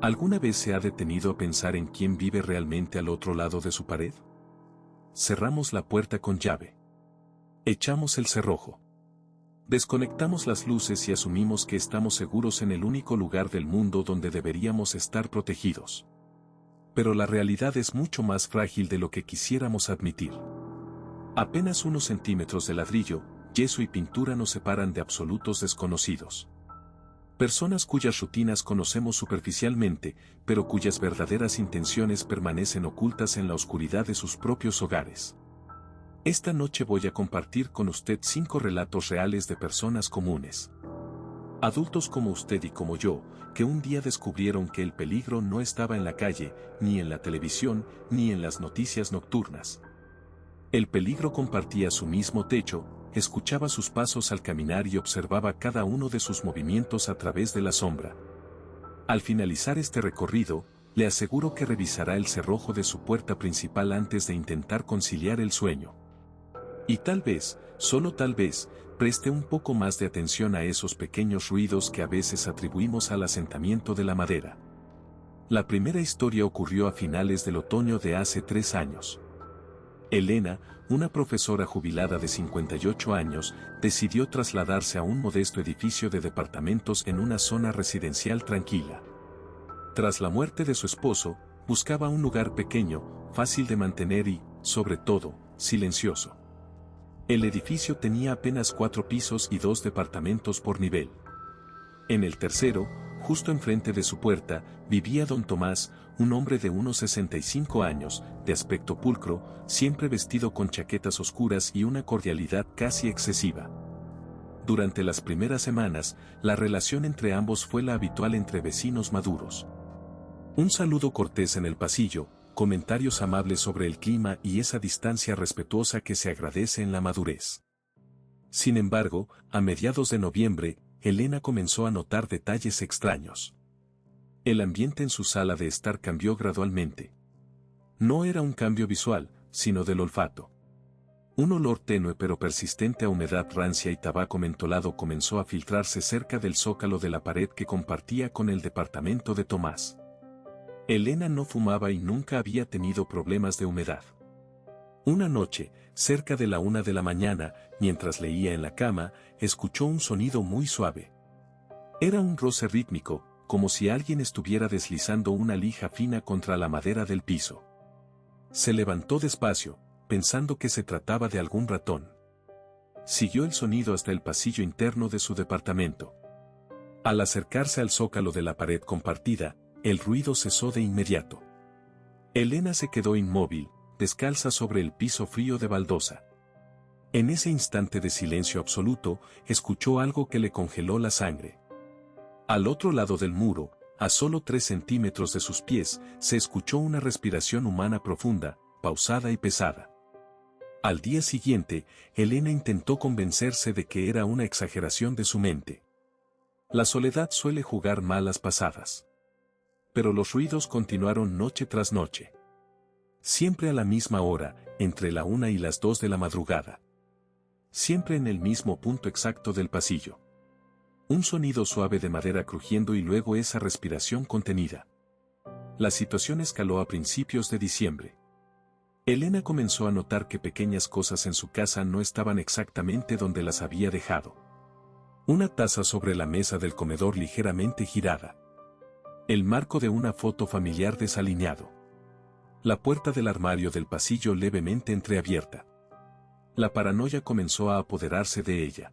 ¿Alguna vez se ha detenido a pensar en quién vive realmente al otro lado de su pared? Cerramos la puerta con llave. Echamos el cerrojo. Desconectamos las luces y asumimos que estamos seguros en el único lugar del mundo donde deberíamos estar protegidos. Pero la realidad es mucho más frágil de lo que quisiéramos admitir. Apenas unos centímetros de ladrillo, yeso y pintura nos separan de absolutos desconocidos. Personas cuyas rutinas conocemos superficialmente, pero cuyas verdaderas intenciones permanecen ocultas en la oscuridad de sus propios hogares. Esta noche voy a compartir con usted 5 relatos reales de personas comunes. Adultos como usted y como yo, que un día descubrieron que el peligro no estaba en la calle, ni en la televisión, ni en las noticias nocturnas. El peligro compartía su mismo techo, escuchaba sus pasos al caminar y observaba cada uno de sus movimientos a través de la sombra. Al finalizar este recorrido, le aseguro que revisará el cerrojo de su puerta principal antes de intentar conciliar el sueño. Y tal vez, solo tal vez, preste un poco más de atención a esos pequeños ruidos que a veces atribuimos al asentamiento de la madera. La primera historia ocurrió a finales del otoño de hace 3 años. Elena, una profesora jubilada de 58 años, decidió trasladarse a un modesto edificio de departamentos en una zona residencial tranquila. Tras la muerte de su esposo, buscaba un lugar pequeño, fácil de mantener y, sobre todo, silencioso. El edificio tenía apenas 4 pisos y 2 departamentos por nivel. En el tercero, justo enfrente de su puerta, vivía don Tomás, un hombre de unos 65 años, de aspecto pulcro, siempre vestido con chaquetas oscuras y una cordialidad casi excesiva. Durante las primeras semanas, la relación entre ambos fue la habitual entre vecinos maduros. Un saludo cortés en el pasillo, comentarios amables sobre el clima y esa distancia respetuosa que se agradece en la madurez. Sin embargo, a mediados de noviembre, Elena comenzó a notar detalles extraños. El ambiente en su sala de estar cambió gradualmente. No era un cambio visual, sino del olfato. Un olor tenue pero persistente a humedad rancia y tabaco mentolado comenzó a filtrarse cerca del zócalo de la pared que compartía con el departamento de Tomás. Elena no fumaba y nunca había tenido problemas de humedad. Una noche, cerca de la 1 de la mañana, mientras leía en la cama, escuchó un sonido muy suave. Era un roce rítmico, como si alguien estuviera deslizando una lija fina contra la madera del piso. Se levantó despacio, pensando que se trataba de algún ratón. Siguió el sonido hasta el pasillo interno de su departamento. Al acercarse al zócalo de la pared compartida, el ruido cesó de inmediato. Elena se quedó inmóvil, descalza sobre el piso frío de baldosa. En ese instante de silencio absoluto, escuchó algo que le congeló la sangre. Al otro lado del muro, a solo 3 centímetros de sus pies, se escuchó una respiración humana profunda, pausada y pesada. Al día siguiente, Elena intentó convencerse de que era una exageración de su mente. La soledad suele jugar malas pasadas. Pero los ruidos continuaron noche tras noche. Siempre a la misma hora, entre la 1 y las 2 de la madrugada. Siempre en el mismo punto exacto del pasillo. Un sonido suave de madera crujiendo y luego esa respiración contenida. La situación escaló a principios de diciembre. Elena comenzó a notar que pequeñas cosas en su casa no estaban exactamente donde las había dejado. Una taza sobre la mesa del comedor ligeramente girada. El marco de una foto familiar desalineado. La puerta del armario del pasillo levemente entreabierta. La paranoia comenzó a apoderarse de ella.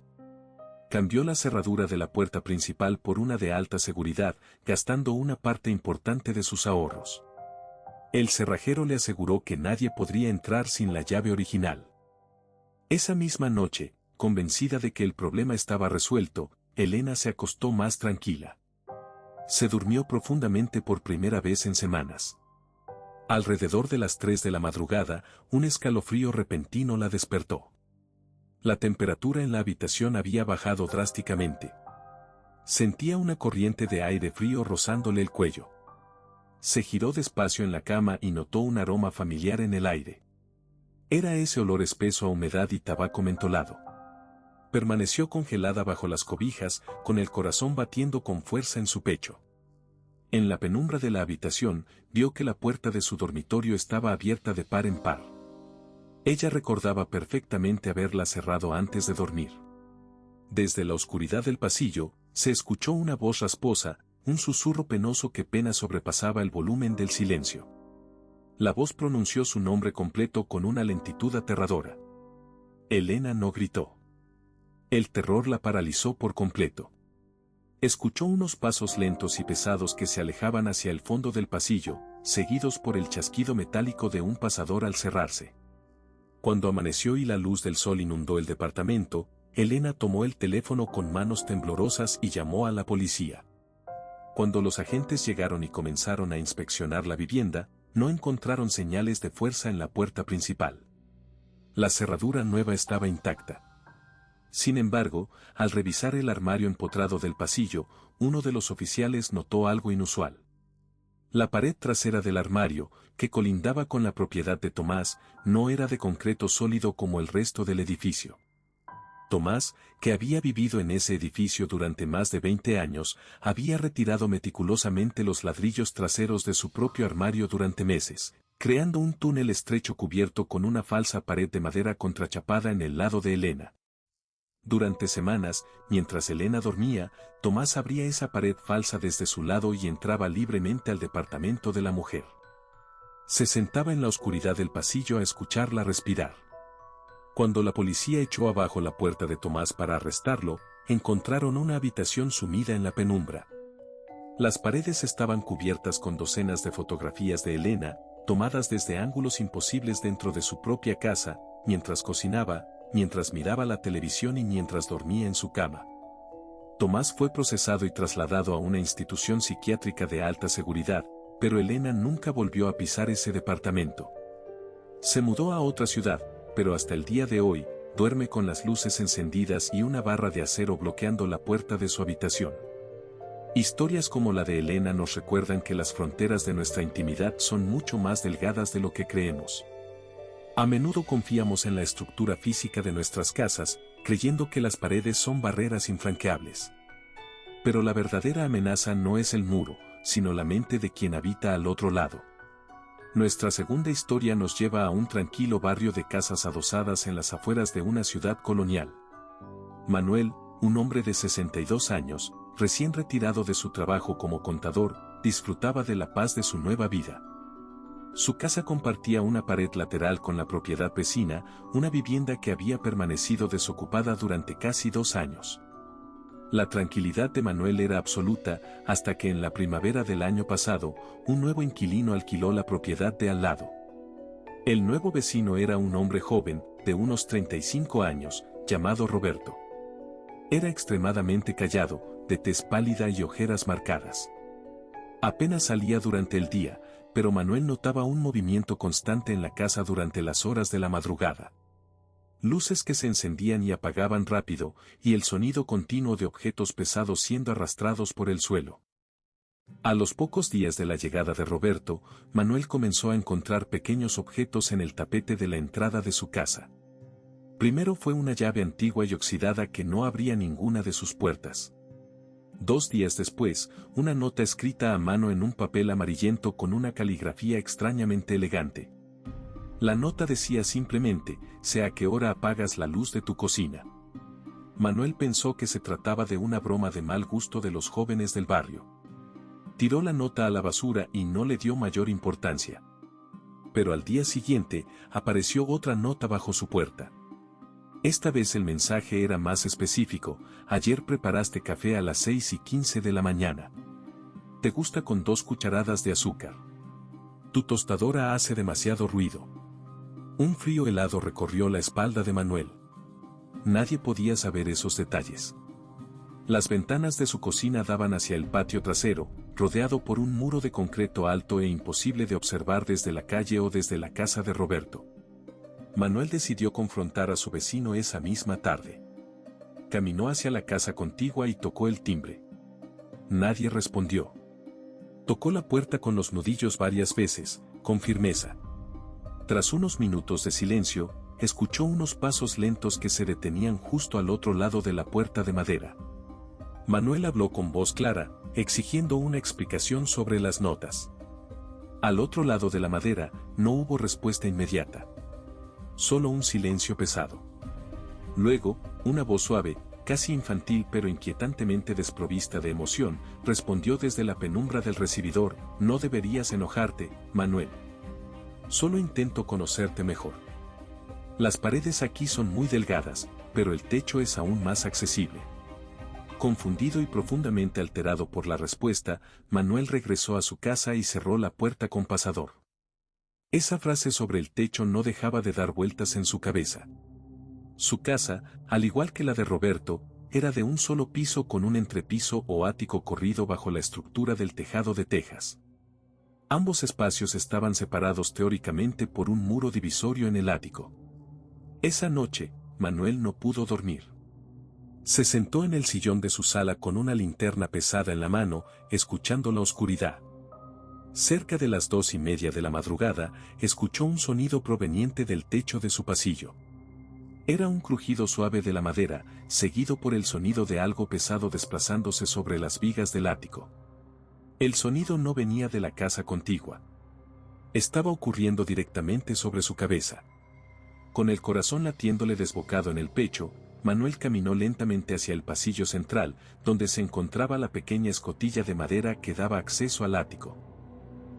Cambió la cerradura de la puerta principal por una de alta seguridad, gastando una parte importante de sus ahorros. El cerrajero le aseguró que nadie podría entrar sin la llave original. Esa misma noche, convencida de que el problema estaba resuelto, Elena se acostó más tranquila. Se durmió profundamente por primera vez en semanas. Alrededor de las 3 de la madrugada, un escalofrío repentino la despertó. La temperatura en la habitación había bajado drásticamente. Sentía una corriente de aire frío rozándole el cuello. Se giró despacio en la cama y notó un aroma familiar en el aire. Era ese olor espeso a humedad y tabaco mentolado. Permaneció congelada bajo las cobijas, con el corazón batiendo con fuerza en su pecho. En la penumbra de la habitación, vio que la puerta de su dormitorio estaba abierta de par en par. Ella recordaba perfectamente haberla cerrado antes de dormir. Desde la oscuridad del pasillo, se escuchó una voz rasposa, un susurro penoso que apenas sobrepasaba el volumen del silencio. La voz pronunció su nombre completo con una lentitud aterradora. Elena no gritó. El terror la paralizó por completo. Escuchó unos pasos lentos y pesados que se alejaban hacia el fondo del pasillo, seguidos por el chasquido metálico de un pasador al cerrarse. Cuando amaneció y la luz del sol inundó el departamento, Elena tomó el teléfono con manos temblorosas y llamó a la policía. Cuando los agentes llegaron y comenzaron a inspeccionar la vivienda, no encontraron señales de fuerza en la puerta principal. La cerradura nueva estaba intacta. Sin embargo, al revisar el armario empotrado del pasillo, uno de los oficiales notó algo inusual. La pared trasera del armario, que colindaba con la propiedad de Tomás, no era de concreto sólido como el resto del edificio. Tomás, que había vivido en ese edificio durante más de 20 años, había retirado meticulosamente los ladrillos traseros de su propio armario durante meses, creando un túnel estrecho cubierto con una falsa pared de madera contrachapada en el lado de Elena. Durante semanas, mientras Elena dormía, Tomás abría esa pared falsa desde su lado y entraba libremente al departamento de la mujer. Se sentaba en la oscuridad del pasillo a escucharla respirar. Cuando la policía echó abajo la puerta de Tomás para arrestarlo, encontraron una habitación sumida en la penumbra. Las paredes estaban cubiertas con docenas de fotografías de Elena, tomadas desde ángulos imposibles dentro de su propia casa, mientras cocinaba, mientras miraba la televisión y mientras dormía en su cama. Tomás fue procesado y trasladado a una institución psiquiátrica de alta seguridad, pero Elena nunca volvió a pisar ese departamento. Se mudó a otra ciudad, pero hasta el día de hoy, duerme con las luces encendidas y una barra de acero bloqueando la puerta de su habitación. Historias como la de Elena nos recuerdan que las fronteras de nuestra intimidad son mucho más delgadas de lo que creemos. A menudo confiamos en la estructura física de nuestras casas, creyendo que las paredes son barreras infranqueables. Pero la verdadera amenaza no es el muro, sino la mente de quien habita al otro lado. Nuestra segunda historia nos lleva a un tranquilo barrio de casas adosadas en las afueras de una ciudad colonial. Manuel, un hombre de 62 años, recién retirado de su trabajo como contador, disfrutaba de la paz de su nueva vida. Su casa compartía una pared lateral con la propiedad vecina, una vivienda que había permanecido desocupada durante casi 2 años. La tranquilidad de Manuel era absoluta, hasta que en la primavera del año pasado, un nuevo inquilino alquiló la propiedad de al lado. El nuevo vecino era un hombre joven, de unos 35 años, llamado Roberto. Era extremadamente callado, de tez pálida y ojeras marcadas. Apenas salía durante el día, pero Manuel notaba un movimiento constante en la casa durante las horas de la madrugada. Luces que se encendían y apagaban rápido, y el sonido continuo de objetos pesados siendo arrastrados por el suelo. A los pocos días de la llegada de Roberto, Manuel comenzó a encontrar pequeños objetos en el tapete de la entrada de su casa. Primero fue una llave antigua y oxidada que no abría ninguna de sus puertas. 2 días después, una nota escrita a mano en un papel amarillento con una caligrafía extrañamente elegante. La nota decía simplemente, sé a qué hora apagas la luz de tu cocina. Manuel pensó que se trataba de una broma de mal gusto de los jóvenes del barrio. Tiró la nota a la basura y no le dio mayor importancia. Pero al día siguiente, apareció otra nota bajo su puerta. Esta vez el mensaje era más específico, ayer preparaste café a las 6:15 de la mañana. Te gusta con 2 cucharadas de azúcar. Tu tostadora hace demasiado ruido. Un frío helado recorrió la espalda de Manuel. Nadie podía saber esos detalles. Las ventanas de su cocina daban hacia el patio trasero, rodeado por un muro de concreto alto e imposible de observar desde la calle o desde la casa de Roberto. Manuel decidió confrontar a su vecino esa misma tarde. Caminó hacia la casa contigua y tocó el timbre. Nadie respondió. Tocó la puerta con los nudillos varias veces, con firmeza. Tras unos minutos de silencio, escuchó unos pasos lentos que se detenían justo al otro lado de la puerta de madera. Manuel habló con voz clara, exigiendo una explicación sobre las notas. Al otro lado de la madera, no hubo respuesta inmediata. Solo un silencio pesado. Luego, una voz suave, casi infantil pero inquietantemente desprovista de emoción, respondió desde la penumbra del recibidor: no deberías enojarte, Manuel. Solo intento conocerte mejor. Las paredes aquí son muy delgadas, pero el techo es aún más accesible. Confundido y profundamente alterado por la respuesta, Manuel regresó a su casa y cerró la puerta con pasador. Esa frase sobre el techo no dejaba de dar vueltas en su cabeza. Su casa, al igual que la de Roberto, era de un solo piso con un entrepiso o ático corrido bajo la estructura del tejado de tejas. Ambos espacios estaban separados teóricamente por un muro divisorio en el ático. Esa noche, Manuel no pudo dormir. Se sentó en el sillón de su sala con una linterna pesada en la mano, escuchando la oscuridad. Cerca de las 2:30 de la madrugada, escuchó un sonido proveniente del techo de su pasillo. Era un crujido suave de la madera, seguido por el sonido de algo pesado desplazándose sobre las vigas del ático. El sonido no venía de la casa contigua. Estaba ocurriendo directamente sobre su cabeza. Con el corazón latiéndole desbocado en el pecho, Manuel caminó lentamente hacia el pasillo central, donde se encontraba la pequeña escotilla de madera que daba acceso al ático.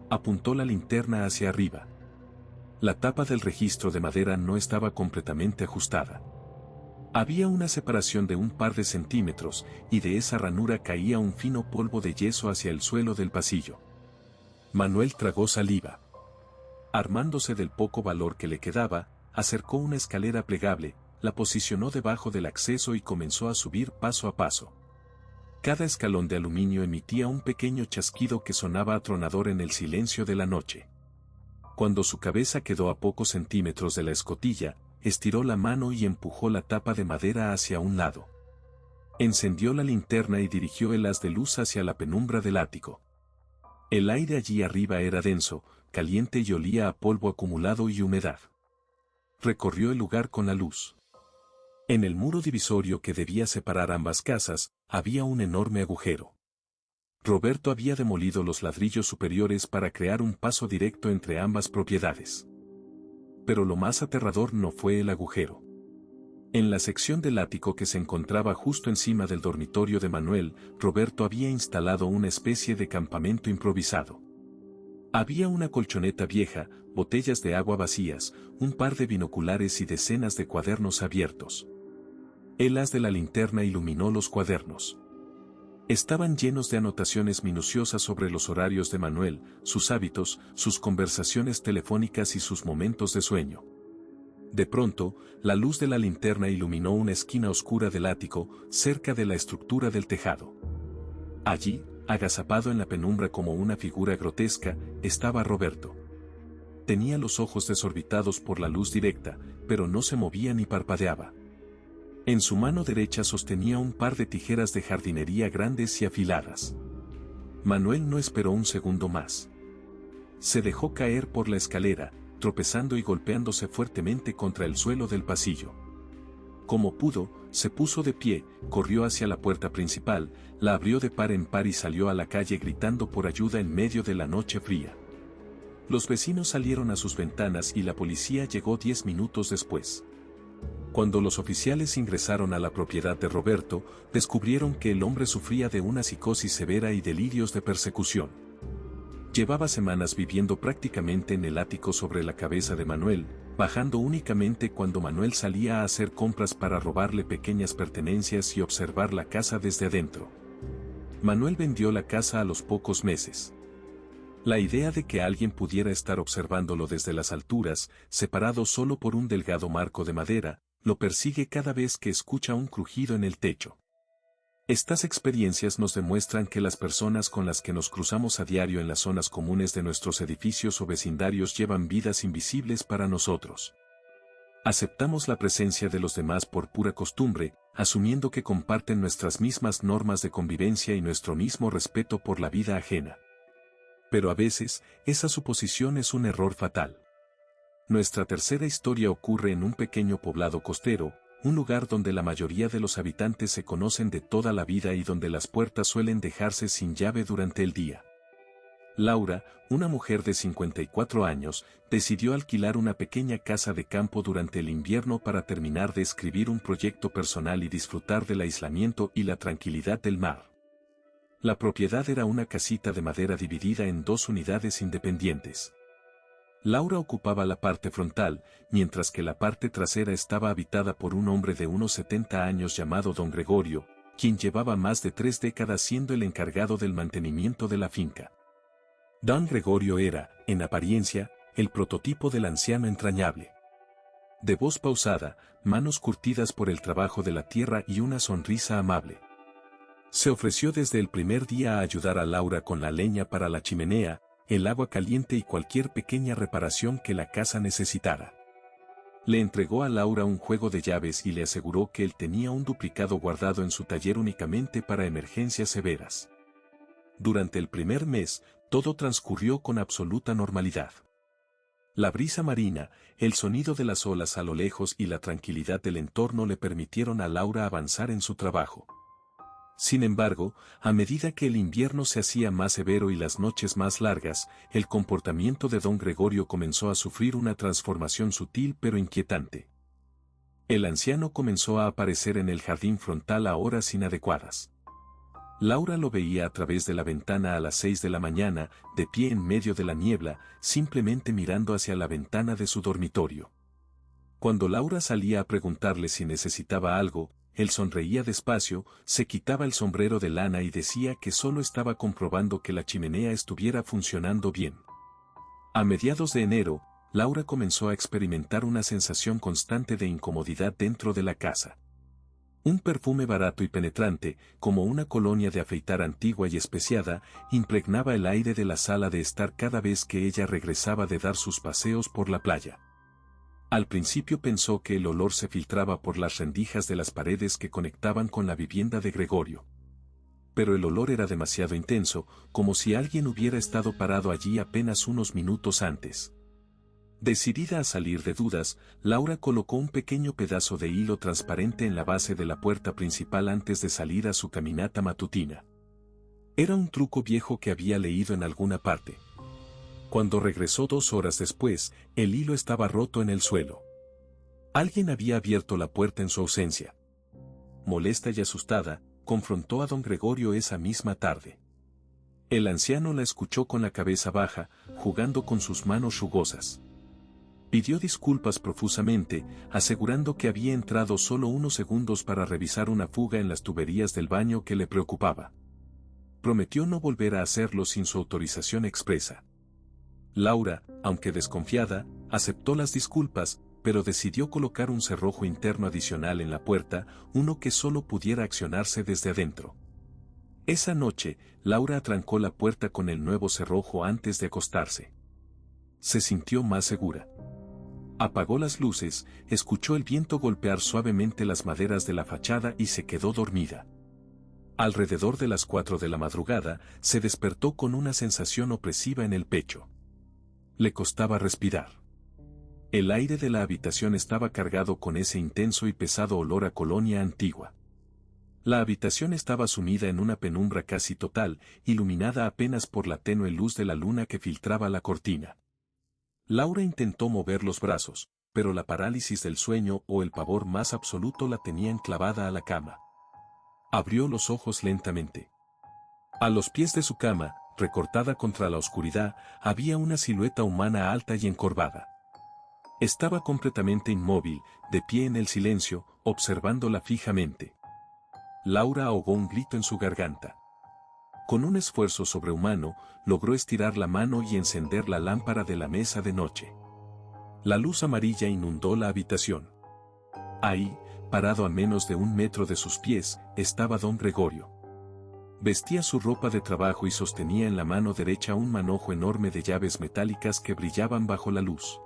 Apuntó la linterna hacia arriba. La tapa del registro de madera no estaba completamente ajustada. Había una separación de un par de centímetros, y de esa ranura caía un fino polvo de yeso hacia el suelo del pasillo. Manuel tragó saliva. Armándose del poco valor que le quedaba, acercó una escalera plegable, la posicionó debajo del acceso y comenzó a subir paso a paso. Cada escalón de aluminio emitía un pequeño chasquido que sonaba atronador en el silencio de la noche. Cuando su cabeza quedó a pocos centímetros de la escotilla, estiró la mano y empujó la tapa de madera hacia un lado. Encendió la linterna y dirigió el haz de luz hacia la penumbra del ático. El aire allí arriba era denso, caliente y olía a polvo acumulado y humedad. Recorrió el lugar con la luz. En el muro divisorio que debía separar ambas casas, había un enorme agujero. Roberto había demolido los ladrillos superiores para crear un paso directo entre ambas propiedades. Pero lo más aterrador no fue el agujero. En la sección del ático que se encontraba justo encima del dormitorio de Manuel, Roberto había instalado una especie de campamento improvisado. Había una colchoneta vieja, botellas de agua vacías, un par de binoculares y decenas de cuadernos abiertos. El haz de la linterna iluminó los cuadernos. Estaban llenos de anotaciones minuciosas sobre los horarios de Manuel, sus hábitos, sus conversaciones telefónicas y sus momentos de sueño. De pronto, la luz de la linterna iluminó una esquina oscura del ático, cerca de la estructura del tejado. Allí, agazapado en la penumbra como una figura grotesca, estaba Roberto. Tenía los ojos desorbitados por la luz directa, pero no se movía ni parpadeaba. En su mano derecha sostenía un par de tijeras de jardinería grandes y afiladas. Manuel no esperó un segundo más. Se dejó caer por la escalera, tropezando y golpeándose fuertemente contra el suelo del pasillo. Como pudo, se puso de pie, corrió hacia la puerta principal, la abrió de par en par y salió a la calle gritando por ayuda en medio de la noche fría. Los vecinos salieron a sus ventanas y la policía llegó 10 minutos después. Cuando los oficiales ingresaron a la propiedad de Roberto, descubrieron que el hombre sufría de una psicosis severa y delirios de persecución. Llevaba semanas viviendo prácticamente en el ático sobre la cabeza de Manuel, bajando únicamente cuando Manuel salía a hacer compras para robarle pequeñas pertenencias y observar la casa desde adentro. Manuel vendió la casa a los pocos meses. La idea de que alguien pudiera estar observándolo desde las alturas, separado solo por un delgado marco de madera, lo persigue cada vez que escucha un crujido en el techo. Estas experiencias nos demuestran que las personas con las que nos cruzamos a diario en las zonas comunes de nuestros edificios o vecindarios llevan vidas invisibles para nosotros. Aceptamos la presencia de los demás por pura costumbre, asumiendo que comparten nuestras mismas normas de convivencia y nuestro mismo respeto por la vida ajena. Pero a veces, esa suposición es un error fatal. Nuestra tercera historia ocurre en un pequeño poblado costero, un lugar donde la mayoría de los habitantes se conocen de toda la vida y donde las puertas suelen dejarse sin llave durante el día. Laura, una mujer de 54 años, decidió alquilar una pequeña casa de campo durante el invierno para terminar de escribir un proyecto personal y disfrutar del aislamiento y la tranquilidad del mar. La propiedad era una casita de madera dividida en dos unidades independientes. Laura ocupaba la parte frontal, mientras que la parte trasera estaba habitada por un hombre de unos 70 años llamado Don Gregorio, quien llevaba más de 3 décadas siendo el encargado del mantenimiento de la finca. Don Gregorio era, en apariencia, el prototipo del anciano entrañable. De voz pausada, manos curtidas por el trabajo de la tierra y una sonrisa amable. Se ofreció desde el primer día a ayudar a Laura con la leña para la chimenea, el agua caliente y cualquier pequeña reparación que la casa necesitara. Le entregó a Laura un juego de llaves y le aseguró que él tenía un duplicado guardado en su taller únicamente para emergencias severas. Durante el primer mes, todo transcurrió con absoluta normalidad. La brisa marina, el sonido de las olas a lo lejos y la tranquilidad del entorno le permitieron a Laura avanzar en su trabajo. Sin embargo, a medida que el invierno se hacía más severo y las noches más largas, el comportamiento de Don Gregorio comenzó a sufrir una transformación sutil pero inquietante. El anciano comenzó a aparecer en el jardín frontal a horas inadecuadas. Laura lo veía a través de la ventana a las 6 de la mañana, de pie en medio de la niebla, simplemente mirando hacia la ventana de su dormitorio. Cuando Laura salía a preguntarle si necesitaba algo, él sonreía despacio, se quitaba el sombrero de lana y decía que solo estaba comprobando que la chimenea estuviera funcionando bien. A mediados de enero, Laura comenzó a experimentar una sensación constante de incomodidad dentro de la casa. Un perfume barato y penetrante, como una colonia de afeitar antigua y especiada, impregnaba el aire de la sala de estar cada vez que ella regresaba de dar sus paseos por la playa. Al principio pensó que el olor se filtraba por las rendijas de las paredes que conectaban con la vivienda de Gregorio. Pero el olor era demasiado intenso, como si alguien hubiera estado parado allí apenas unos minutos antes. Decidida a salir de dudas, Laura colocó un pequeño pedazo de hilo transparente en la base de la puerta principal antes de salir a su caminata matutina. Era un truco viejo que había leído en alguna parte. Cuando regresó 2 horas después, el hilo estaba roto en el suelo. Alguien había abierto la puerta en su ausencia. Molesta y asustada, confrontó a Don Gregorio esa misma tarde. El anciano la escuchó con la cabeza baja, jugando con sus manos rugosas. Pidió disculpas profusamente, asegurando que había entrado solo unos segundos para revisar una fuga en las tuberías del baño que le preocupaba. Prometió no volver a hacerlo sin su autorización expresa. Laura, aunque desconfiada, aceptó las disculpas, pero decidió colocar un cerrojo interno adicional en la puerta, uno que solo pudiera accionarse desde adentro. Esa noche, Laura atrancó la puerta con el nuevo cerrojo antes de acostarse. Se sintió más segura. Apagó las luces, escuchó el viento golpear suavemente las maderas de la fachada y se quedó dormida. Alrededor de las 4 de la madrugada, se despertó con una sensación opresiva en el pecho. Le costaba respirar. El aire de la habitación estaba cargado con ese intenso y pesado olor a colonia antigua. La habitación estaba sumida en una penumbra casi total, iluminada apenas por la tenue luz de la luna que filtraba la cortina. Laura intentó mover los brazos, pero la parálisis del sueño o el pavor más absoluto la tenían clavada a la cama. Abrió los ojos lentamente. A los pies de su cama, recortada contra la oscuridad, había una silueta humana alta y encorvada. Estaba completamente inmóvil, de pie en el silencio, observándola fijamente. Laura ahogó un grito en su garganta. Con un esfuerzo sobrehumano, logró estirar la mano y encender la lámpara de la mesa de noche. La luz amarilla inundó la habitación. Ahí, parado a menos de 1 metro de sus pies, estaba Don Gregorio. Vestía su ropa de trabajo y sostenía en la mano derecha un manojo enorme de llaves metálicas que brillaban bajo la luz.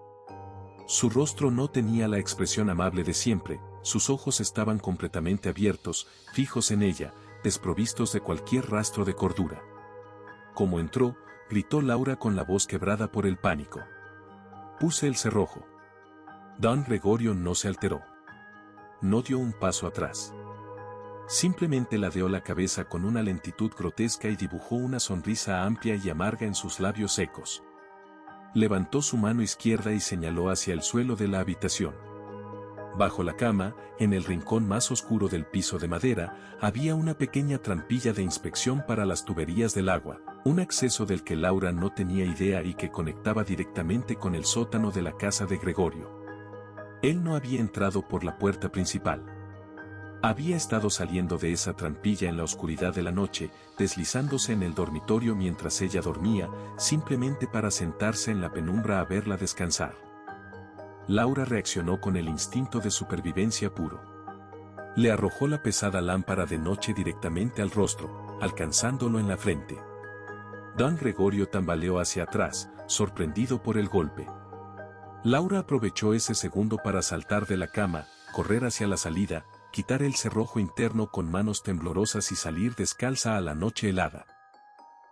Su rostro no tenía la expresión amable de siempre, sus ojos estaban completamente abiertos, fijos en ella, desprovistos de cualquier rastro de cordura. Como entró, gritó Laura con la voz quebrada por el pánico. Puse el cerrojo. Don Gregorio no se alteró. no dio un paso atrás. Simplemente ladeó la cabeza con una lentitud grotesca y dibujó una sonrisa amplia y amarga en sus labios secos. Levantó su mano izquierda y señaló hacia el suelo de la habitación. Bajo la cama, en el rincón más oscuro del piso de madera, había una pequeña trampilla de inspección para las tuberías del agua, un acceso del que Laura no tenía idea y que conectaba directamente con el sótano de la casa de Gregorio. Él no había entrado por la puerta principal. Había estado saliendo de esa trampilla en la oscuridad de la noche, deslizándose en el dormitorio mientras ella dormía, simplemente para sentarse en la penumbra a verla descansar. Laura reaccionó con el instinto de supervivencia puro. Le arrojó la pesada lámpara de noche directamente al rostro, alcanzándolo en la frente. Don Gregorio tambaleó hacia atrás, sorprendido por el golpe. Laura aprovechó ese segundo para saltar de la cama, correr hacia la salida, quitar el cerrojo interno con manos temblorosas y salir descalza a la noche helada.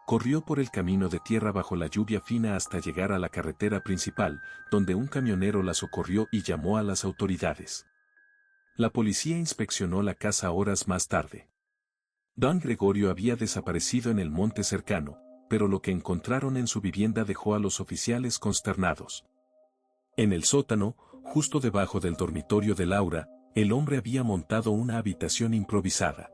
Corrió por el camino de tierra bajo la lluvia fina hasta llegar a la carretera principal, donde un camionero la socorrió y llamó a las autoridades. La policía inspeccionó la casa horas más tarde. Don Gregorio había desaparecido en el monte cercano, pero lo que encontraron en su vivienda dejó a los oficiales consternados. En el sótano, justo debajo del dormitorio de Laura, el hombre había montado una habitación improvisada.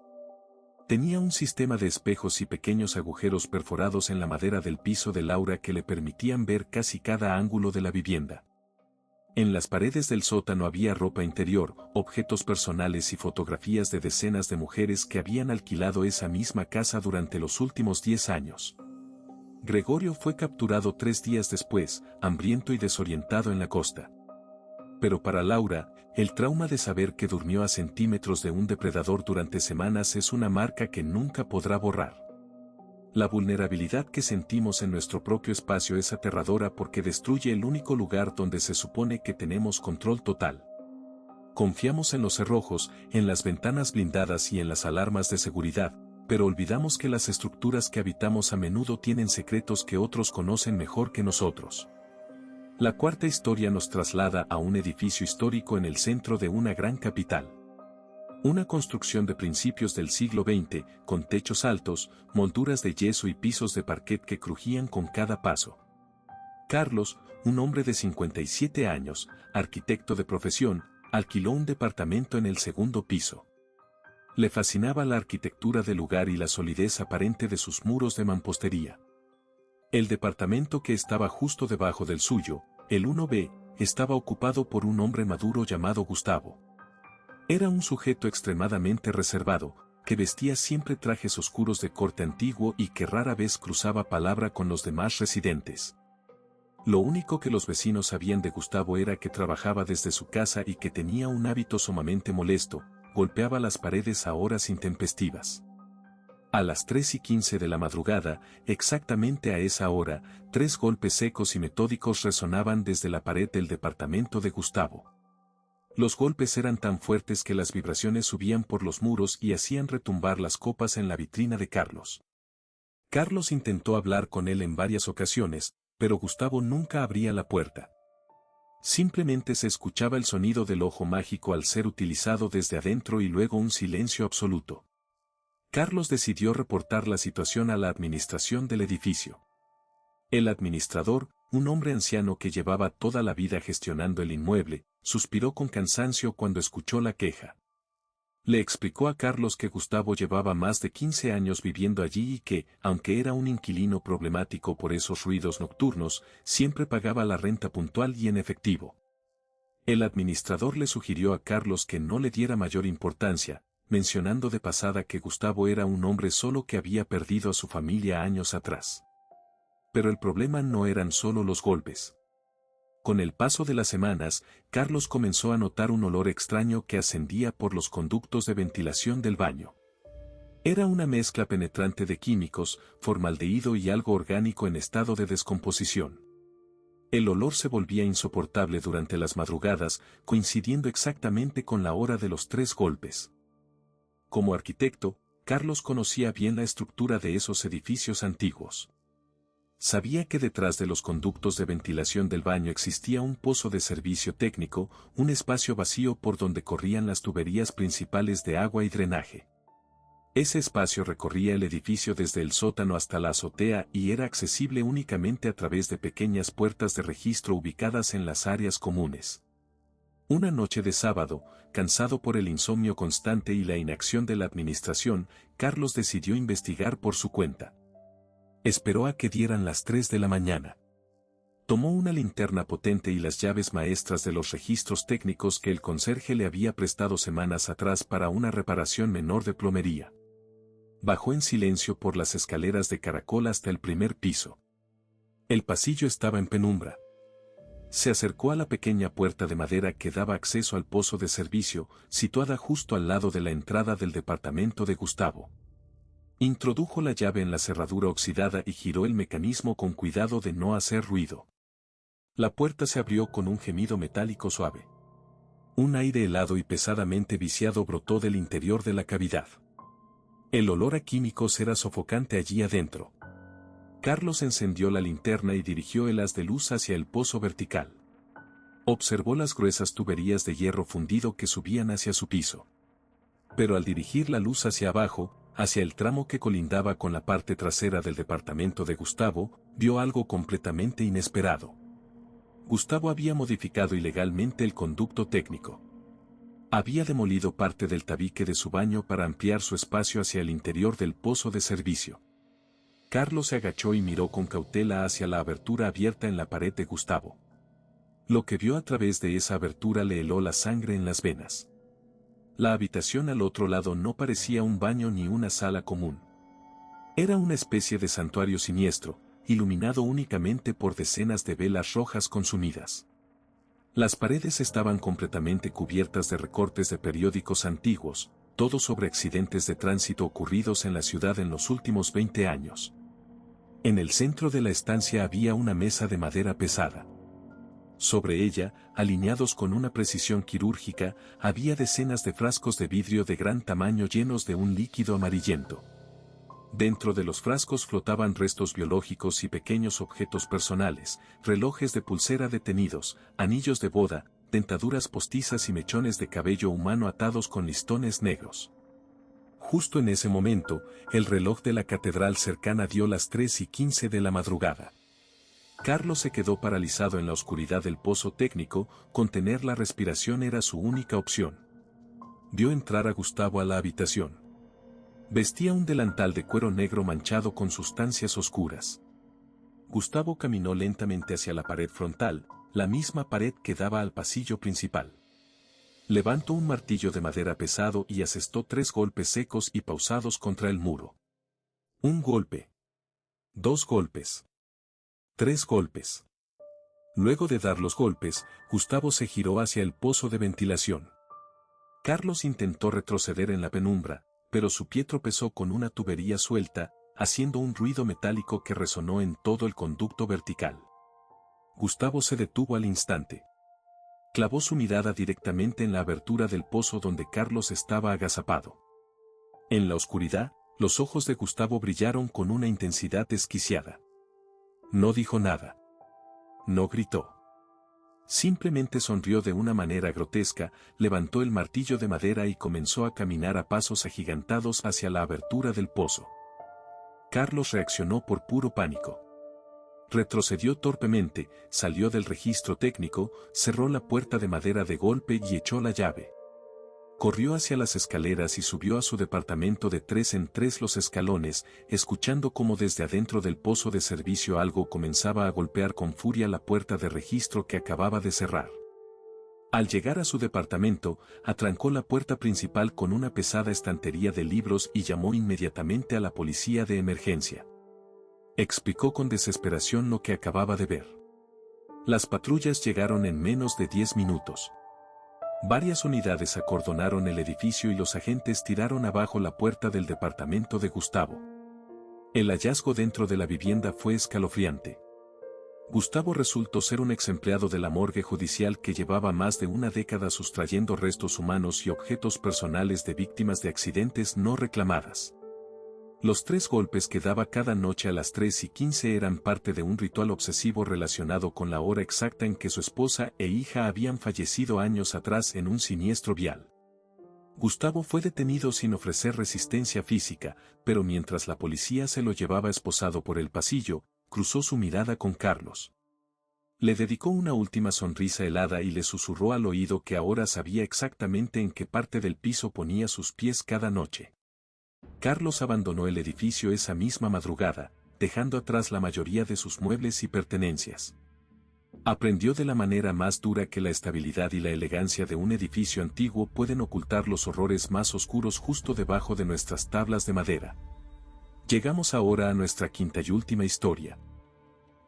Tenía un sistema de espejos y pequeños agujeros perforados en la madera del piso de Laura que le permitían ver casi cada ángulo de la vivienda. En las paredes del sótano había ropa interior, objetos personales y fotografías de decenas de mujeres que habían alquilado esa misma casa durante los últimos 10 años. Gregorio fue capturado 3 días después, hambriento y desorientado en la costa. Pero para Laura, el trauma de saber que durmió a centímetros de un depredador durante semanas es una marca que nunca podrá borrar. La vulnerabilidad que sentimos en nuestro propio espacio es aterradora porque destruye el único lugar donde se supone que tenemos control total. Confiamos en los cerrojos, en las ventanas blindadas y en las alarmas de seguridad, pero olvidamos que las estructuras que habitamos a menudo tienen secretos que otros conocen mejor que nosotros. La cuarta historia nos traslada a un edificio histórico en el centro de una gran capital. Una construcción de principios del siglo XX, con techos altos, molduras de yeso y pisos de parquet que crujían con cada paso. Carlos, un hombre de 57 años, arquitecto de profesión, alquiló un departamento en el segundo piso. Le fascinaba la arquitectura del lugar y la solidez aparente de sus muros de mampostería. El departamento que estaba justo debajo del suyo, el 1B, estaba ocupado por un hombre maduro llamado Gustavo. Era un sujeto extremadamente reservado, que vestía siempre trajes oscuros de corte antiguo y que rara vez cruzaba palabra con los demás residentes. Lo único que los vecinos sabían de Gustavo era que trabajaba desde su casa y que tenía un hábito sumamente molesto, golpeaba las paredes a horas intempestivas. A las 3:15 de la madrugada, exactamente a esa hora, 3 golpes secos y metódicos resonaban desde la pared del departamento de Gustavo. Los golpes eran tan fuertes que las vibraciones subían por los muros y hacían retumbar las copas en la vitrina de Carlos. Carlos intentó hablar con él en varias ocasiones, pero Gustavo nunca abría la puerta. Simplemente se escuchaba el sonido del ojo mágico al ser utilizado desde adentro y luego un silencio absoluto. Carlos decidió reportar la situación a la administración del edificio. El administrador, un hombre anciano que llevaba toda la vida gestionando el inmueble, suspiró con cansancio cuando escuchó la queja. Le explicó a Carlos que Gustavo llevaba más de 15 años viviendo allí y que, aunque era un inquilino problemático por esos ruidos nocturnos, siempre pagaba la renta puntual y en efectivo. El administrador le sugirió a Carlos que no le diera mayor importancia, mencionando de pasada que Gustavo era un hombre solo que había perdido a su familia años atrás. Pero el problema no eran solo los golpes. Con el paso de las semanas, Carlos comenzó a notar un olor extraño que ascendía por los conductos de ventilación del baño. Era una mezcla penetrante de químicos, formaldehído y algo orgánico en estado de descomposición. El olor se volvía insoportable durante las madrugadas, coincidiendo exactamente con la hora de los 3 golpes. Como arquitecto, Carlos conocía bien la estructura de esos edificios antiguos. Sabía que detrás de los conductos de ventilación del baño existía un pozo de servicio técnico, un espacio vacío por donde corrían las tuberías principales de agua y drenaje. Ese espacio recorría el edificio desde el sótano hasta la azotea y era accesible únicamente a través de pequeñas puertas de registro ubicadas en las áreas comunes. Una noche de sábado, cansado por el insomnio constante y la inacción de la administración, Carlos decidió investigar por su cuenta. Esperó a que dieran las 3 de la mañana. Tomó una linterna potente y las llaves maestras de los registros técnicos que el conserje le había prestado semanas atrás para una reparación menor de plomería. Bajó en silencio por las escaleras de caracol hasta el primer piso. El pasillo estaba en penumbra. Se acercó a la pequeña puerta de madera que daba acceso al pozo de servicio, situada justo al lado de la entrada del departamento de Gustavo. Introdujo la llave en la cerradura oxidada y giró el mecanismo con cuidado de no hacer ruido. La puerta se abrió con un gemido metálico suave. Un aire helado y pesadamente viciado brotó del interior de la cavidad. El olor a químicos era sofocante allí adentro. Carlos encendió la linterna y dirigió el haz de luz hacia el pozo vertical. Observó las gruesas tuberías de hierro fundido que subían hacia su piso. Pero al dirigir la luz hacia abajo, hacia el tramo que colindaba con la parte trasera del departamento de Gustavo, vio algo completamente inesperado. Gustavo había modificado ilegalmente el conducto técnico. Había demolido parte del tabique de su baño para ampliar su espacio hacia el interior del pozo de servicio. Carlos se agachó y miró con cautela hacia la abertura abierta en la pared de Gustavo. Lo que vio a través de esa abertura le heló la sangre en las venas. La habitación al otro lado no parecía un baño ni una sala común. Era una especie de santuario siniestro, iluminado únicamente por decenas de velas rojas consumidas. Las paredes estaban completamente cubiertas de recortes de periódicos antiguos, todos sobre accidentes de tránsito ocurridos en la ciudad en los últimos 20 años. En el centro de la estancia había una mesa de madera pesada. Sobre ella, alineados con una precisión quirúrgica, había decenas de frascos de vidrio de gran tamaño llenos de un líquido amarillento. Dentro de los frascos flotaban restos biológicos y pequeños objetos personales, relojes de pulsera detenidos, anillos de boda, dentaduras postizas y mechones de cabello humano atados con listones negros. Justo en ese momento, el reloj de la catedral cercana dio las 3:15 de la madrugada. Carlos se quedó paralizado en la oscuridad del pozo técnico, contener la respiración era su única opción. Vio entrar a Gustavo a la habitación. Vestía un delantal de cuero negro manchado con sustancias oscuras. Gustavo caminó lentamente hacia la pared frontal, la misma pared que daba al pasillo principal. Levantó un martillo de madera pesado y asestó 3 golpes secos y pausados contra el muro. 1 golpe. 2 golpes. 3 golpes. Luego de dar los golpes, Gustavo se giró hacia el pozo de ventilación. Carlos intentó retroceder en la penumbra, pero su pie tropezó con una tubería suelta, haciendo un ruido metálico que resonó en todo el conducto vertical. Gustavo se detuvo al instante. Clavó su mirada directamente en la abertura del pozo donde Carlos estaba agazapado. En la oscuridad, los ojos de Gustavo brillaron con una intensidad desquiciada. No dijo nada. No gritó. Simplemente sonrió de una manera grotesca, levantó el martillo de madera y comenzó a caminar a pasos agigantados hacia la abertura del pozo. Carlos reaccionó por puro pánico. Retrocedió torpemente, salió del registro técnico, cerró la puerta de madera de golpe y echó la llave. Corrió hacia las escaleras y subió a su departamento de 3 en 3 los escalones, escuchando cómo desde adentro del pozo de servicio algo comenzaba a golpear con furia la puerta de registro que acababa de cerrar. Al llegar a su departamento, atrancó la puerta principal con una pesada estantería de libros y llamó inmediatamente a la policía de emergencia. Explicó con desesperación lo que acababa de ver. Las patrullas llegaron en menos de 10 minutos. Varias unidades acordonaron el edificio y los agentes tiraron abajo la puerta del departamento de Gustavo. El hallazgo dentro de la vivienda fue escalofriante. Gustavo resultó ser un exempleado de la morgue judicial que llevaba más de una década sustrayendo restos humanos y objetos personales de víctimas de accidentes no reclamadas. Los 3 golpes que daba cada noche a las 3:15 eran parte de un ritual obsesivo relacionado con la hora exacta en que su esposa e hija habían fallecido años atrás en un siniestro vial. Gustavo fue detenido sin ofrecer resistencia física, pero mientras la policía se lo llevaba esposado por el pasillo, cruzó su mirada con Carlos. Le dedicó una última sonrisa helada y le susurró al oído que ahora sabía exactamente en qué parte del piso ponía sus pies cada noche. Carlos abandonó el edificio esa misma madrugada, dejando atrás la mayoría de sus muebles y pertenencias. Aprendió de la manera más dura que la estabilidad y la elegancia de un edificio antiguo pueden ocultar los horrores más oscuros justo debajo de nuestras tablas de madera. Llegamos ahora a nuestra quinta y última historia.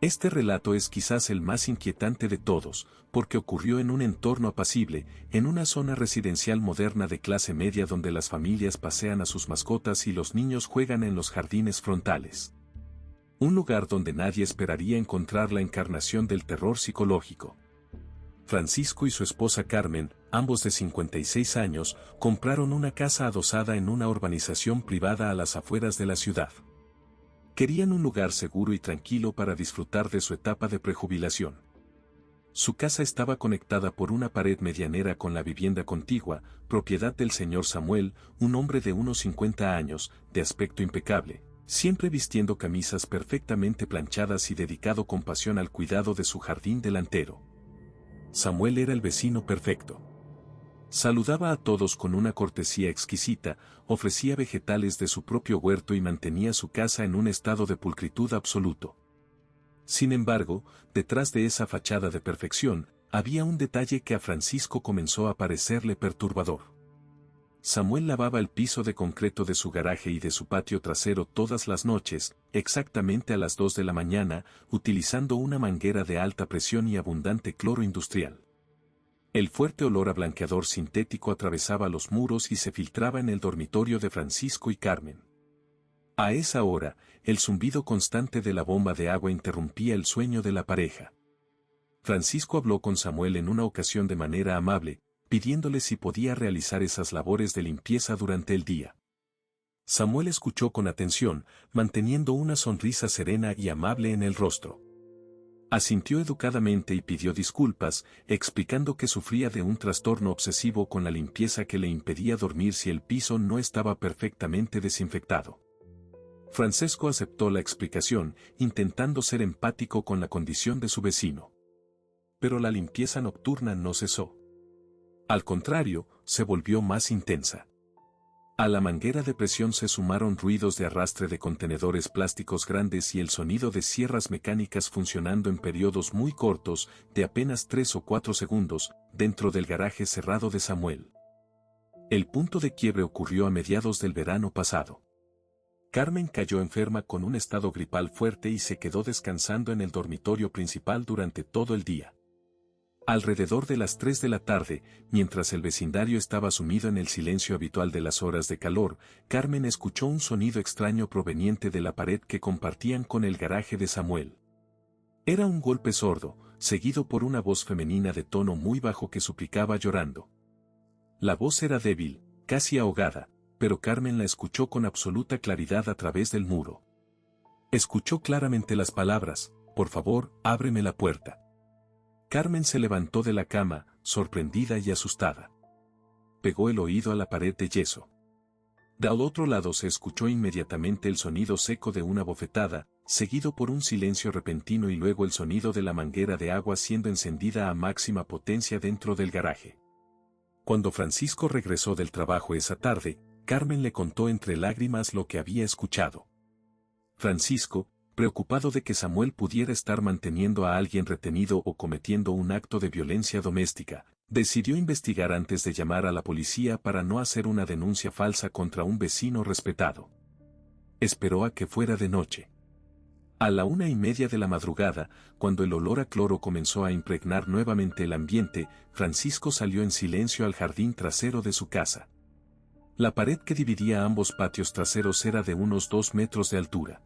Este relato es quizás el más inquietante de todos, porque ocurrió en un entorno apacible, en una zona residencial moderna de clase media donde las familias pasean a sus mascotas y los niños juegan en los jardines frontales. Un lugar donde nadie esperaría encontrar la encarnación del terror psicológico. Francisco y su esposa Carmen, ambos de 56 años, compraron una casa adosada en una urbanización privada a las afueras de la ciudad. Querían un lugar seguro y tranquilo para disfrutar de su etapa de prejubilación. Su casa estaba conectada por una pared medianera con la vivienda contigua, propiedad del señor Samuel, un hombre de unos 50 años, de aspecto impecable, siempre vistiendo camisas perfectamente planchadas y dedicado con pasión al cuidado de su jardín delantero. Samuel era el vecino perfecto. Saludaba a todos con una cortesía exquisita, ofrecía vegetales de su propio huerto y mantenía su casa en un estado de pulcritud absoluto. Sin embargo, detrás de esa fachada de perfección, había un detalle que a Francisco comenzó a parecerle perturbador. Samuel lavaba el piso de concreto de su garaje y de su patio trasero todas las noches, exactamente a las 2 de la mañana, utilizando una manguera de alta presión y abundante cloro industrial. El fuerte olor a blanqueador sintético atravesaba los muros y se filtraba en el dormitorio de Francisco y Carmen. A esa hora, el zumbido constante de la bomba de agua interrumpía el sueño de la pareja. Francisco habló con Samuel en una ocasión de manera amable, pidiéndole si podía realizar esas labores de limpieza durante el día. Samuel escuchó con atención, manteniendo una sonrisa serena y amable en el rostro. Asintió educadamente y pidió disculpas, explicando que sufría de un trastorno obsesivo con la limpieza que le impedía dormir si el piso no estaba perfectamente desinfectado. Francesco aceptó la explicación, intentando ser empático con la condición de su vecino. Pero la limpieza nocturna no cesó. Al contrario, se volvió más intensa. A la manguera de presión se sumaron ruidos de arrastre de contenedores plásticos grandes y el sonido de sierras mecánicas funcionando en periodos muy cortos, de apenas 3 o 4 segundos, dentro del garaje cerrado de Samuel. El punto de quiebre ocurrió a mediados del verano pasado. Carmen cayó enferma con un estado gripal fuerte y se quedó descansando en el dormitorio principal durante todo el día. Alrededor de las 3 de la tarde, mientras el vecindario estaba sumido en el silencio habitual de las horas de calor, Carmen escuchó un sonido extraño proveniente de la pared que compartían con el garaje de Samuel. Era un golpe sordo, seguido por una voz femenina de tono muy bajo que suplicaba llorando. La voz era débil, casi ahogada, pero Carmen la escuchó con absoluta claridad a través del muro. Escuchó claramente las palabras: «Por favor, ábreme la puerta». Carmen se levantó de la cama, sorprendida y asustada. Pegó el oído a la pared de yeso. Del otro lado se escuchó inmediatamente el sonido seco de una bofetada, seguido por un silencio repentino y luego el sonido de la manguera de agua siendo encendida a máxima potencia dentro del garaje. Cuando Francisco regresó del trabajo esa tarde, Carmen le contó entre lágrimas lo que había escuchado. Francisco, preocupado de que Samuel pudiera estar manteniendo a alguien retenido o cometiendo un acto de violencia doméstica, decidió investigar antes de llamar a la policía para no hacer una denuncia falsa contra un vecino respetado. Esperó a que fuera de noche. A la 1:30 de la madrugada, cuando el olor a cloro comenzó a impregnar nuevamente el ambiente, Francisco salió en silencio al jardín trasero de su casa. La pared que dividía ambos patios traseros era de unos 2 metros de altura.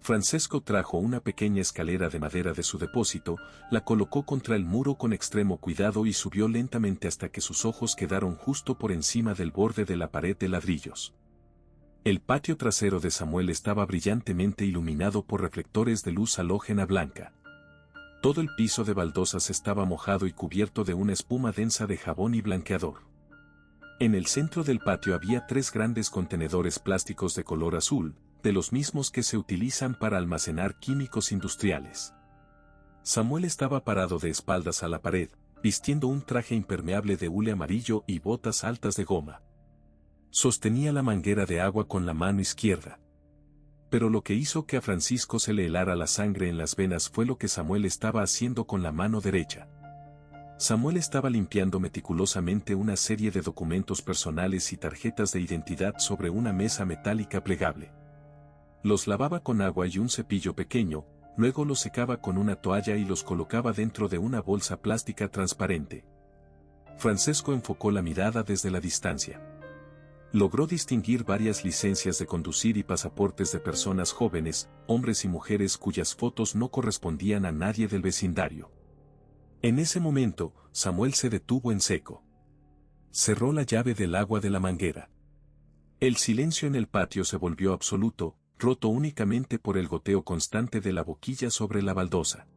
Francesco trajo una pequeña escalera de madera de su depósito, la colocó contra el muro con extremo cuidado y subió lentamente hasta que sus ojos quedaron justo por encima del borde de la pared de ladrillos. El patio trasero de Samuel estaba brillantemente iluminado por reflectores de luz halógena blanca. Todo el piso de baldosas estaba mojado y cubierto de una espuma densa de jabón y blanqueador. En el centro del patio había 3 grandes contenedores plásticos de color azul, de los mismos que se utilizan para almacenar químicos industriales. Samuel estaba parado de espaldas a la pared, vistiendo un traje impermeable de hule amarillo y botas altas de goma. Sostenía la manguera de agua con la mano izquierda. Pero lo que hizo que a Francisco se le helara la sangre en las venas fue lo que Samuel estaba haciendo con la mano derecha. Samuel estaba limpiando meticulosamente una serie de documentos personales y tarjetas de identidad sobre una mesa metálica plegable. Los lavaba con agua y un cepillo pequeño, luego los secaba con una toalla y los colocaba dentro de una bolsa plástica transparente. Francesco enfocó la mirada desde la distancia. Logró distinguir varias licencias de conducir y pasaportes de personas jóvenes, hombres y mujeres cuyas fotos no correspondían a nadie del vecindario. En ese momento, Samuel se detuvo en seco. Cerró la llave del agua de la manguera. El silencio en el patio se volvió absoluto, roto únicamente por el goteo constante de la boquilla sobre la baldosa.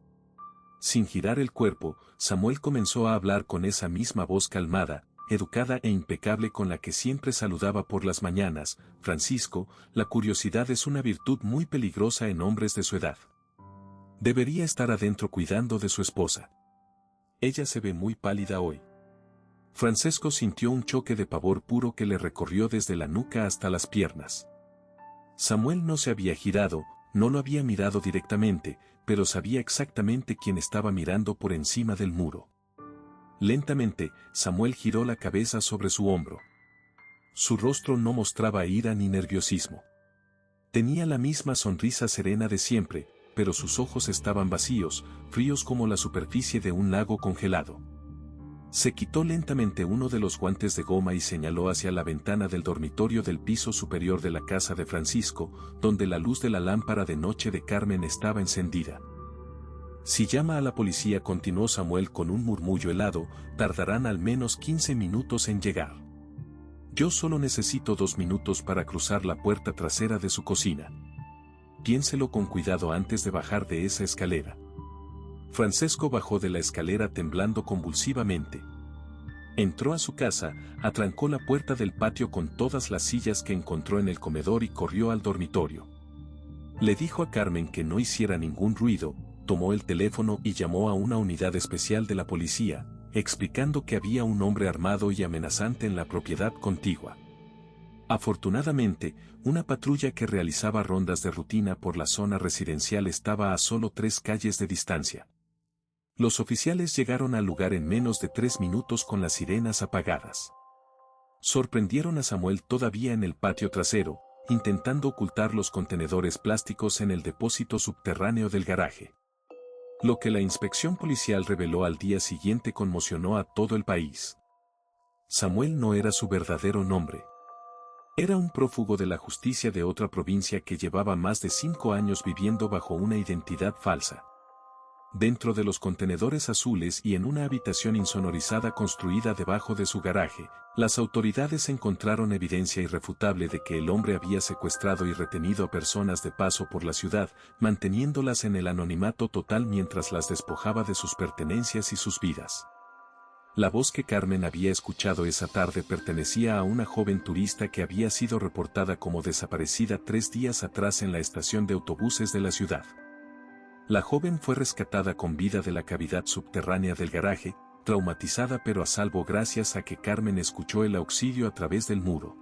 Sin girar el cuerpo, Samuel comenzó a hablar con esa misma voz calmada, educada e impecable con la que siempre saludaba por las mañanas. Francisco, la curiosidad es una virtud muy peligrosa en hombres de su edad. Debería estar adentro cuidando de su esposa. Ella se ve muy pálida hoy. Francesco sintió un choque de pavor puro que le recorrió desde la nuca hasta las piernas. Samuel no se había girado, no lo había mirado directamente, pero sabía exactamente quién estaba mirando por encima del muro. Lentamente, Samuel giró la cabeza sobre su hombro. Su rostro no mostraba ira ni nerviosismo. Tenía la misma sonrisa serena de siempre, pero sus ojos estaban vacíos, fríos como la superficie de un lago congelado. Se quitó lentamente uno de los guantes de goma y señaló hacia la ventana del dormitorio del piso superior de la casa de Francisco, donde la luz de la lámpara de noche de Carmen estaba encendida. Si llama a la policía, continuó Samuel con un murmullo helado, tardarán al menos 15 minutos en llegar. Yo solo necesito 2 minutos para cruzar la puerta trasera de su cocina. Piénselo con cuidado antes de bajar de esa escalera. Francesco bajó de la escalera temblando convulsivamente. Entró a su casa, atrancó la puerta del patio con todas las sillas que encontró en el comedor y corrió al dormitorio. Le dijo a Carmen que no hiciera ningún ruido, tomó el teléfono y llamó a una unidad especial de la policía, explicando que había un hombre armado y amenazante en la propiedad contigua. Afortunadamente, una patrulla que realizaba rondas de rutina por la zona residencial estaba a solo 3 calles de distancia. Los oficiales llegaron al lugar en menos de 3 minutos con las sirenas apagadas. Sorprendieron a Samuel todavía en el patio trasero, intentando ocultar los contenedores plásticos en el depósito subterráneo del garaje. Lo que la inspección policial reveló al día siguiente conmocionó a todo el país. Samuel no era su verdadero nombre. Era un prófugo de la justicia de otra provincia que llevaba más de 5 años viviendo bajo una identidad falsa. Dentro de los contenedores azules y en una habitación insonorizada construida debajo de su garaje, las autoridades encontraron evidencia irrefutable de que el hombre había secuestrado y retenido a personas de paso por la ciudad, manteniéndolas en el anonimato total mientras las despojaba de sus pertenencias y sus vidas. La voz que Carmen había escuchado esa tarde pertenecía a una joven turista que había sido reportada como desaparecida 3 días atrás en la estación de autobuses de la ciudad. La joven fue rescatada con vida de la cavidad subterránea del garaje, traumatizada pero a salvo gracias a que Carmen escuchó el auxilio a través del muro.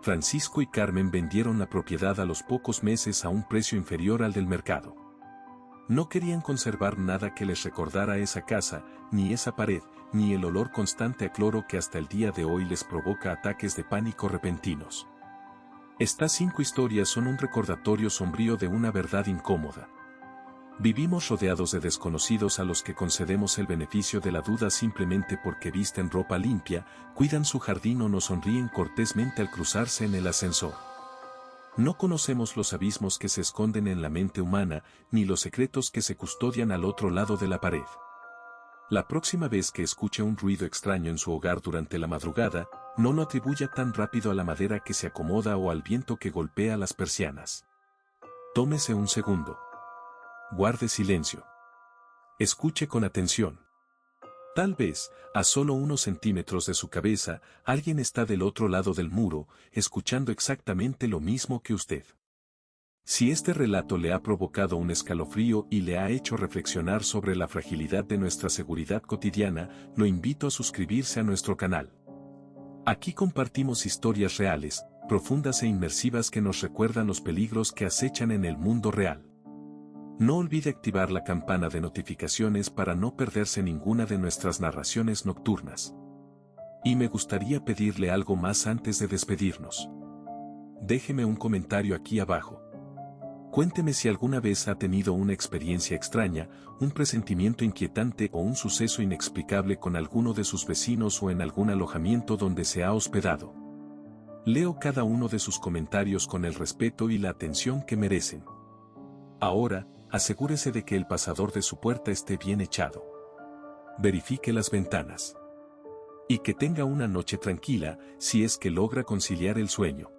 Francisco y Carmen vendieron la propiedad a los pocos meses a un precio inferior al del mercado. No querían conservar nada que les recordara esa casa, ni esa pared, ni el olor constante a cloro que hasta el día de hoy les provoca ataques de pánico repentinos. Estas 5 historias son un recordatorio sombrío de una verdad incómoda. Vivimos rodeados de desconocidos a los que concedemos el beneficio de la duda simplemente porque visten ropa limpia, cuidan su jardín o nos sonríen cortésmente al cruzarse en el ascensor. No conocemos los abismos que se esconden en la mente humana, ni los secretos que se custodian al otro lado de la pared. La próxima vez que escuche un ruido extraño en su hogar durante la madrugada, no lo atribuya tan rápido a la madera que se acomoda o al viento que golpea las persianas. Tómese un segundo. Guarde silencio. Escuche con atención. Tal vez, a solo unos centímetros de su cabeza, alguien está del otro lado del muro, escuchando exactamente lo mismo que usted. Si este relato le ha provocado un escalofrío y le ha hecho reflexionar sobre la fragilidad de nuestra seguridad cotidiana, lo invito a suscribirse a nuestro canal. Aquí compartimos historias reales, profundas e inmersivas que nos recuerdan los peligros que acechan en el mundo real. No olvide activar la campana de notificaciones para no perderse ninguna de nuestras narraciones nocturnas. Y me gustaría pedirle algo más antes de despedirnos. Déjeme un comentario aquí abajo. Cuénteme si alguna vez ha tenido una experiencia extraña, un presentimiento inquietante o un suceso inexplicable con alguno de sus vecinos o en algún alojamiento donde se ha hospedado. Leo cada uno de sus comentarios con el respeto y la atención que merecen. Ahora, asegúrese de que el pasador de su puerta esté bien echado. Verifique las ventanas. Y que tenga una noche tranquila, si es que logra conciliar el sueño.